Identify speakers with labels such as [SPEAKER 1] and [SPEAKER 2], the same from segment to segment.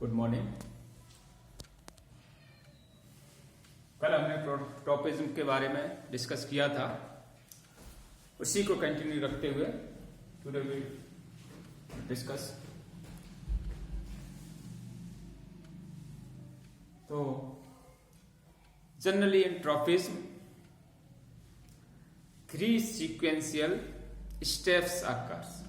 [SPEAKER 1] Good morning. कल हमने tropism के बारे में डिस्कस किया था, उसी को कंटिन्यू रखते हुए टुडे वी डिस्कस। तो generally in tropism 3 sequential steps occurs.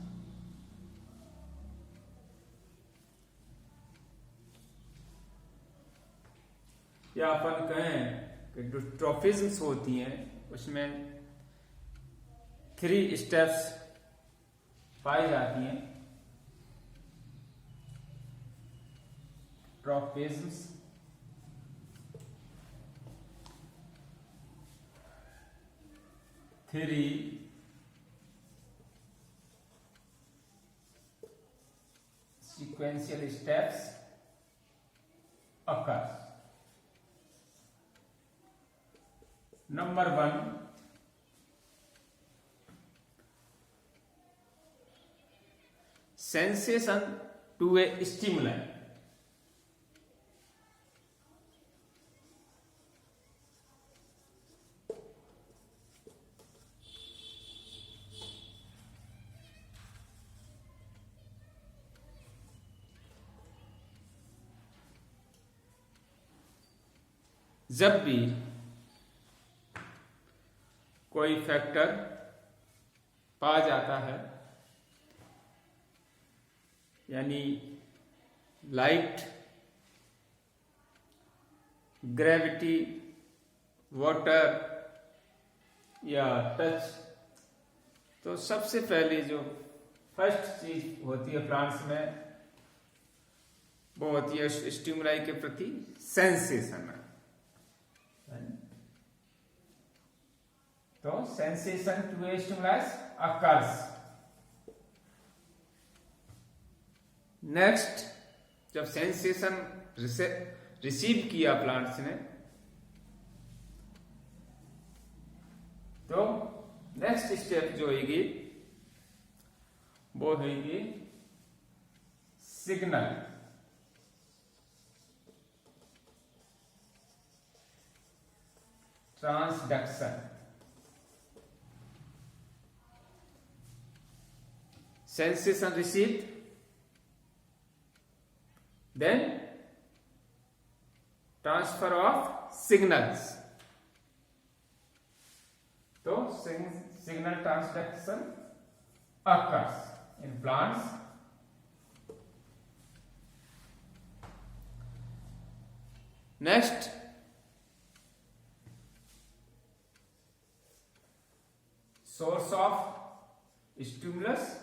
[SPEAKER 1] या अपन कहें कि जो ट्रॉफिज्म्स होती हैं उसमें 3 स्टेप्स पाई जाती हैं। ट्रॉफिज्म्स three sequential steps occurs. Number 1, sensation to a stimuli. जब भी कोई फैक्टर पाया जाता है, यानी लाइट, ग्रेविटी, वाटर या टच, तो सबसे पहले जो फर्स्ट चीज होती है प्लांट्स में वो होती है स्टिमुलाई के प्रति सेंसेशन। तो sensation to a stimulus occurs. Next, जब सेंसेशन रिसीव किया प्लांट्स ने, तो नेक्स्ट स्टेप जो होगी वो होगी signal. Transduction. Sensation received, then transfer of signals. So signal transduction occurs in plants. Next, source of stimulus.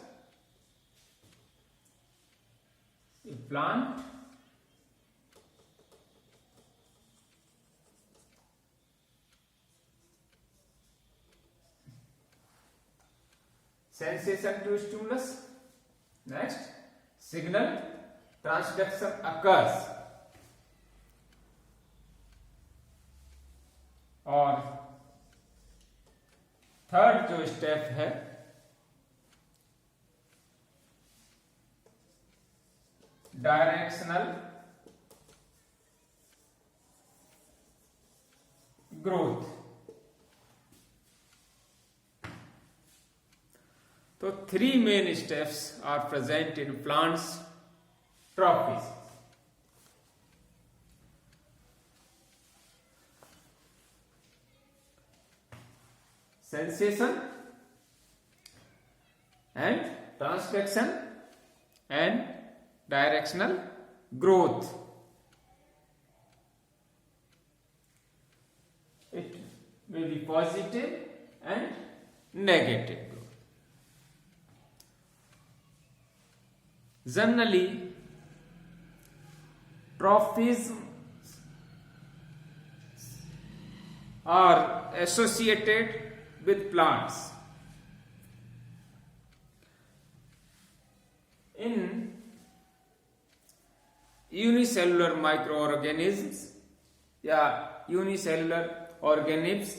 [SPEAKER 1] A plant sensation to stimulus. Next, signal transduction occurs. और third जो step है directional growth. तो 3 main steps are present in plants tropisms. Sensation and transduction and directional growth. It may be positive and negative growth. Generally, trophisms are associated with plants. In unicellular microorganisms या unicellular organisms,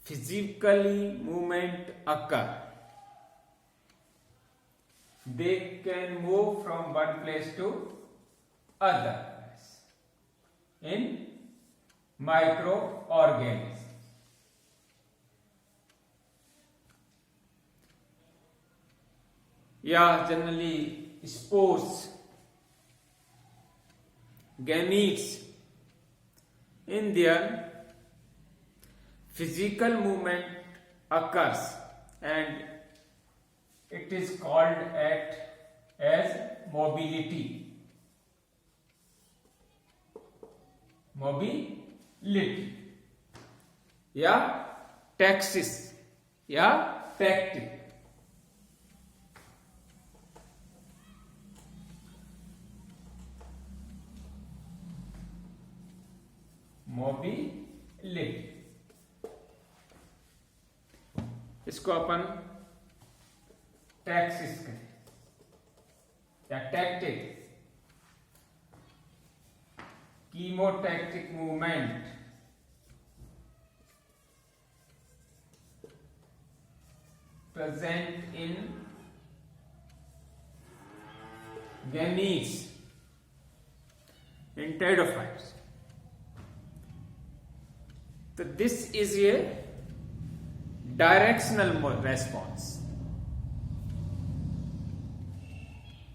[SPEAKER 1] physically movement occur. They can move from one place to others in microorganisms. Yeah, generally spores, gametes, in their physical movement occurs and it is called as mobility. Mobility या taxis या tactic. Mobility, इसको अपन taxis कहें या tactic. Chemotactic movement present in gametes in pteridophytes. So this is a directional response.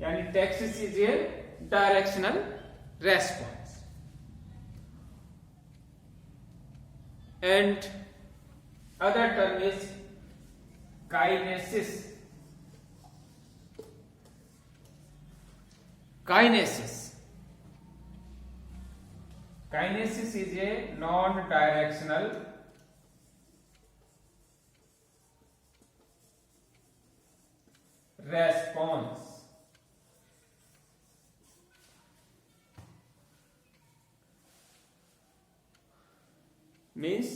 [SPEAKER 1] यानी taxis is a directional response and other term is kinesis. Kinesis is a non-directional response. Means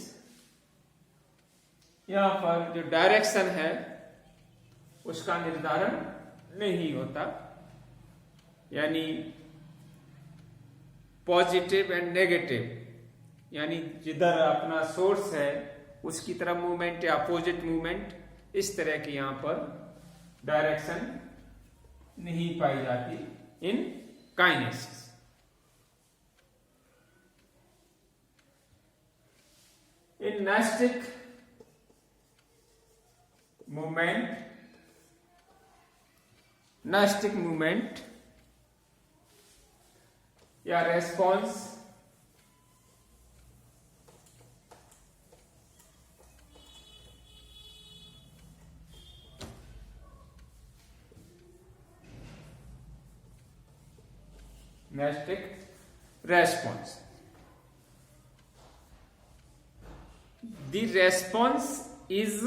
[SPEAKER 1] यहां पर जो direction है उसका निर्धारण नहीं होता, यानी पॉजिटिव एंड नेगेटिव, यानी जिधर अपना सोर्स है उसकी तरफ मूवमेंट या अपोजिट मूवमेंट, इस तरह की यहां पर डायरेक्शन नहीं पाई जाती इन काइनेसिस. इन नास्टिक मूवमेंट या response the response is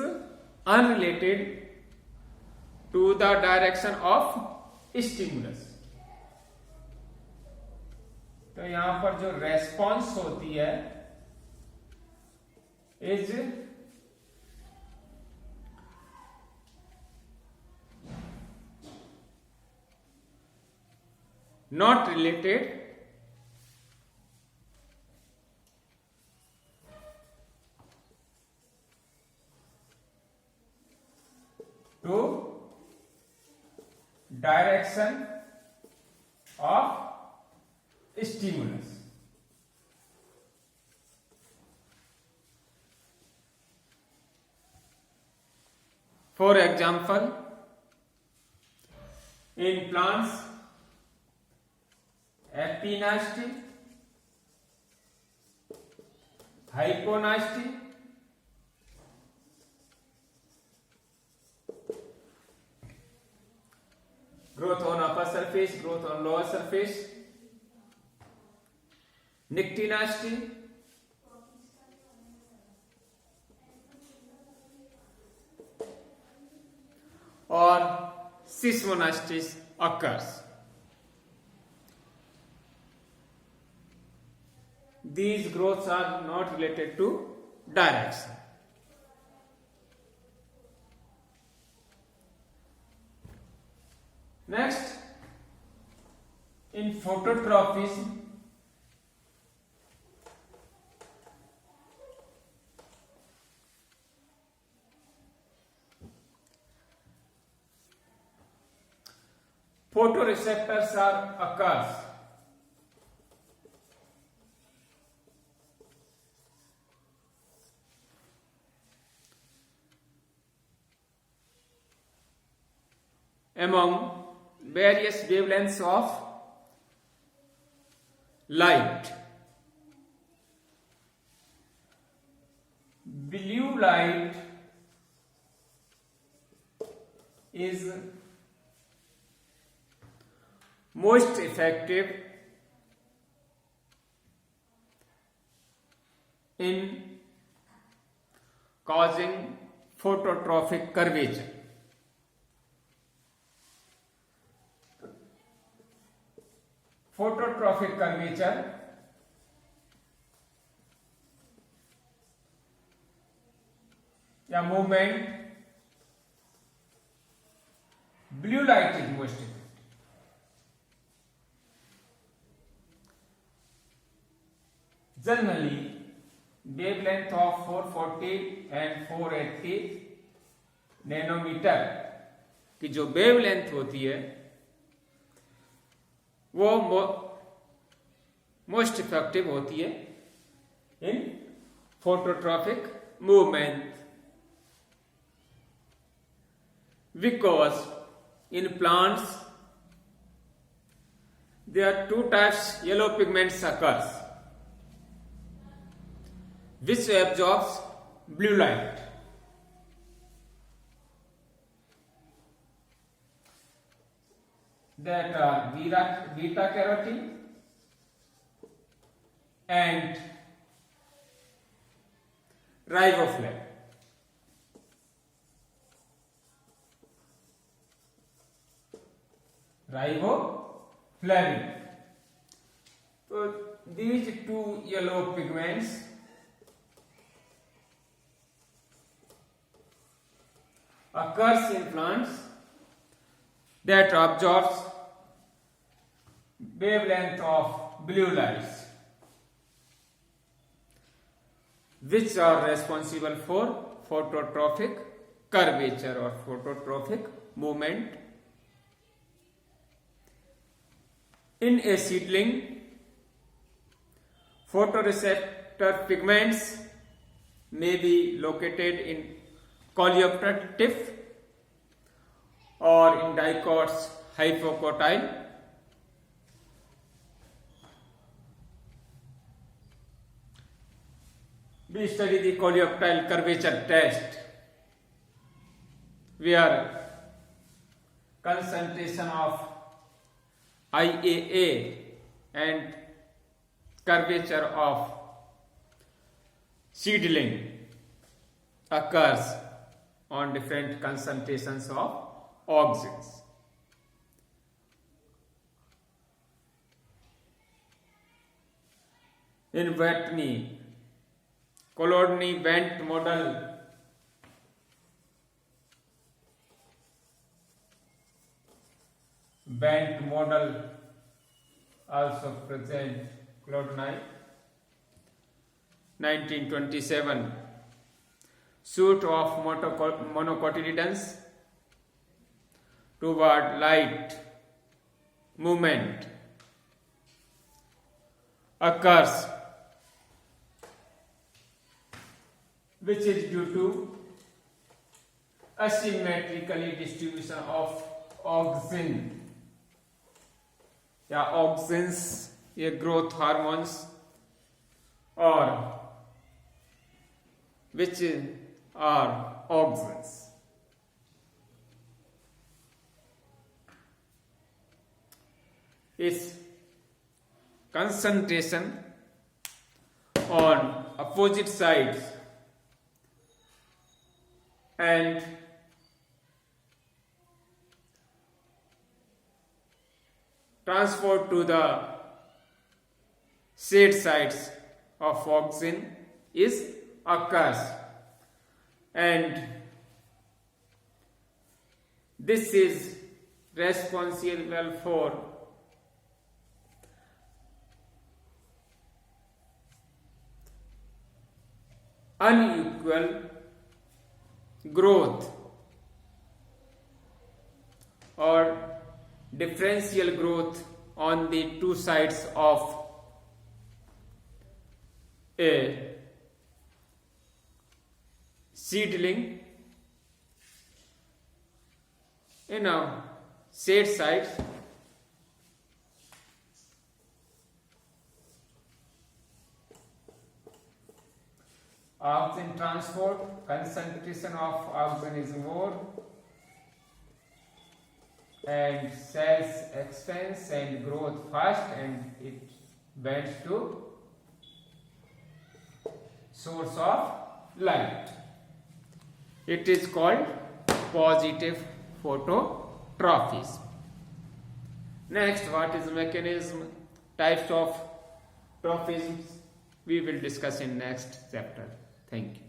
[SPEAKER 1] unrelated to the direction of stimulus. तो यहां पर जो रेस्पॉन्स होती है is not related to direction of stimulus. For example, in plants, epinasty, hyponasty, growth on upper surface, growth on lower surface, nictinasty, or seismonasty occurs. These growths are not related to direction. Next, in phototropism, photoreceptors occurs among various wavelengths of light. Blue light is most effective in causing phototropic curvature. Phototropic curvature या movement, blue light is most effective. Generally, wavelength of 440 and 480 nanometre की जो wavelength होती है वो most effective होती है in phototropic movement, because in plants there are two types yellow pigments occurs which absorbs blue light. That are beta carotene and riboflavin. Riboflavin. So these two yellow pigments occurs in plants that absorbs wavelength of blue lights, which are responsible for phototropic curvature or phototropic movement. In a seedling, photoreceptor pigments may be located in coleoptile tip or in dicots hypocotyle. We study the coleoptile curvature test, where concentration of IAA and curvature of seedling occurs on different concentrations of auxins. In Whitney Colodny Bent model, also present Colodny 1927, suit of monocotyledons toward light movement occurs, which is due to asymmetrically distribution of auxin या auxins, ये growth hormones, or which are auxins. Its concentration on opposite sides and transferred to the shade sites of auxin is occurs, and this is responsible for unequal growth or differential growth on the two sides of a seedling in a shade sides. Oxygen transport, concentration of oxygen is more, and cells expands and growth fast, and it bends to source of light. It is called positive phototropism. Next, what is mechanism, types of tropisms, we will discuss in next chapter. Thank you.